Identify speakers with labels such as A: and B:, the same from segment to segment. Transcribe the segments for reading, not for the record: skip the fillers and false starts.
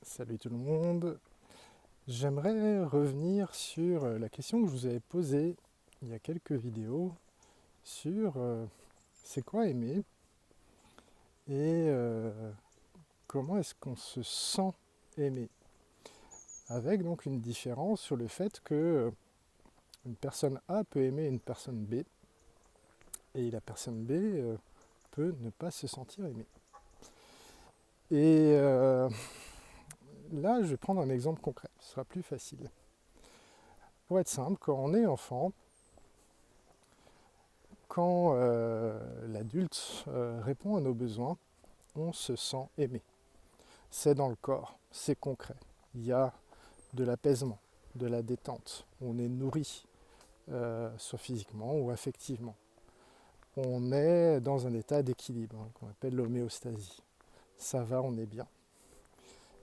A: Salut tout le monde. J'aimerais revenir sur la question que je vous avais posée il y a quelques vidéos sur c'est quoi aimer et comment est-ce qu'on se sent aimé. Avec donc une différence sur le fait que une personne A peut aimer une personne B et la personne B peut ne pas se sentir aimée. Et là, je vais prendre un exemple concret, ce sera plus facile. Pour être simple, quand on est enfant, quand l'adulte répond à nos besoins, on se sent aimé. C'est dans le corps, c'est concret. Il y a de l'apaisement, de la détente. On est nourri, soit physiquement ou affectivement. On est dans un état d'équilibre, qu'on appelle l'homéostasie. Ça va, on est bien.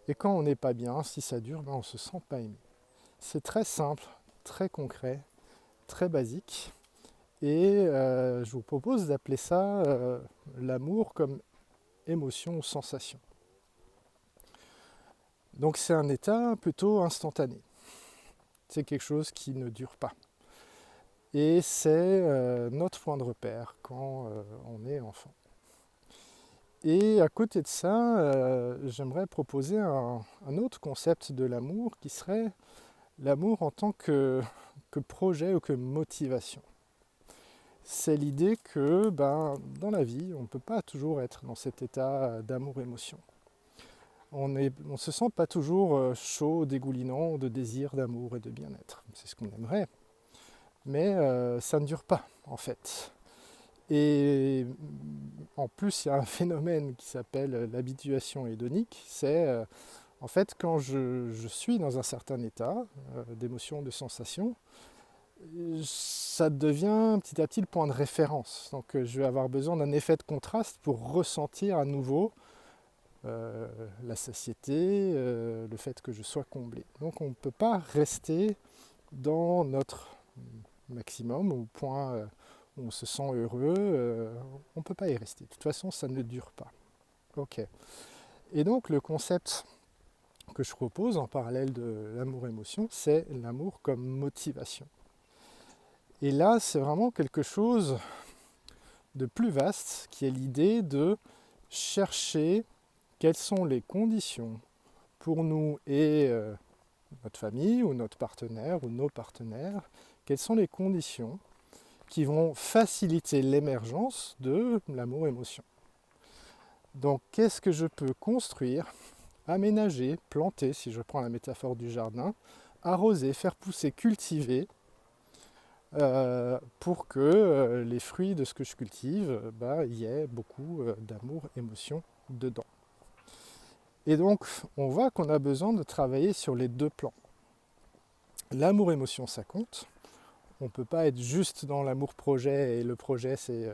A: Et quand on n'est pas bien, si ça dure, on ne se sent pas aimé. C'est très simple, très concret, très basique. Et je vous propose d'appeler ça l'amour comme émotion ou sensation. Donc c'est un état plutôt instantané. C'est quelque chose qui ne dure pas. Et c'est notre point de repère quand on est enfant. Et à côté de ça, j'aimerais proposer un autre concept de l'amour qui serait l'amour en tant que projet ou que motivation. C'est l'idée que dans la vie, on ne peut pas toujours être dans cet état d'amour-émotion. On ne se sent pas toujours chaud, dégoulinant de désir, d'amour et de bien-être. C'est ce qu'on aimerait. Mais ça ne dure pas, en fait. Et en plus, il y a un phénomène qui s'appelle l'habituation hédonique. C'est en fait quand je suis dans un certain état d'émotion, de sensation, ça devient petit à petit le point de référence. Donc je vais avoir besoin d'un effet de contraste pour ressentir à nouveau la satiété, le fait que je sois comblé. Donc on ne peut pas rester dans notre maximum, au point où on se sent heureux, on ne peut pas y rester. De toute façon, ça ne dure pas. Ok. Et donc le concept que je propose en parallèle de l'amour-émotion, c'est l'amour comme motivation. Et là, c'est vraiment quelque chose de plus vaste, qui est l'idée de chercher quelles sont les conditions pour nous et notre famille ou notre partenaire ou nos partenaires, quelles sont les conditions qui vont faciliter l'émergence de l'amour-émotion. Donc qu'est-ce que je peux construire, aménager, planter, si je prends la métaphore du jardin, arroser, faire pousser, cultiver, pour que les fruits de ce que je cultive, il y ait beaucoup d'amour, émotion dedans. Et donc, on voit qu'on a besoin de travailler sur les deux plans. L'amour-émotion, ça compte. On ne peut pas être juste dans l'amour-projet, et le projet, c'est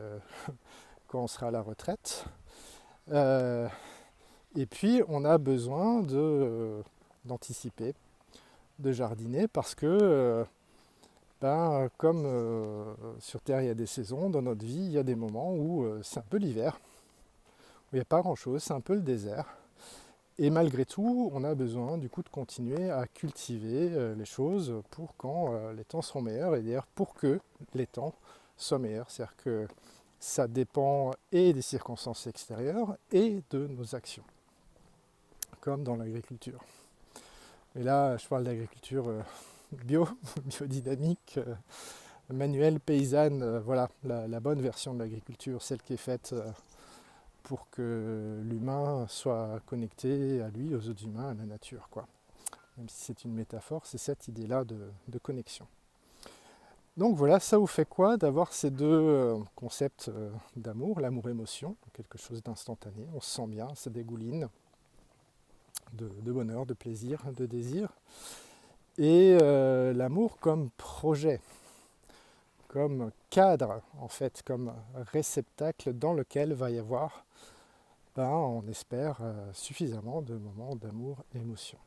A: quand on sera à la retraite. Et puis, on a besoin d'anticiper, de jardiner, parce que comme sur Terre il y a des saisons, dans notre vie il y a des moments où c'est un peu l'hiver, où il n'y a pas grand chose, c'est un peu le désert. Et malgré tout, on a besoin du coup de continuer à cultiver les choses pour quand les temps seront meilleurs, et d'ailleurs pour que les temps soient meilleurs. C'est-à-dire que ça dépend et des circonstances extérieures et de nos actions, comme dans l'agriculture. Et là, je parle d'agriculture biodynamique, manuelle, paysanne, voilà, la bonne version de l'agriculture, celle qui est faite pour que l'humain soit connecté à lui, aux autres humains, à la nature, quoi. Même si c'est une métaphore, c'est cette idée-là de connexion. Donc voilà, ça vous fait quoi d'avoir ces deux concepts d'amour, l'amour-émotion, quelque chose d'instantané, on se sent bien, ça dégouline de bonheur, de plaisir, de désir, et l'amour comme projet, comme cadre en fait, comme réceptacle dans lequel va y avoir, on espère, suffisamment de moments d'amour et émotion.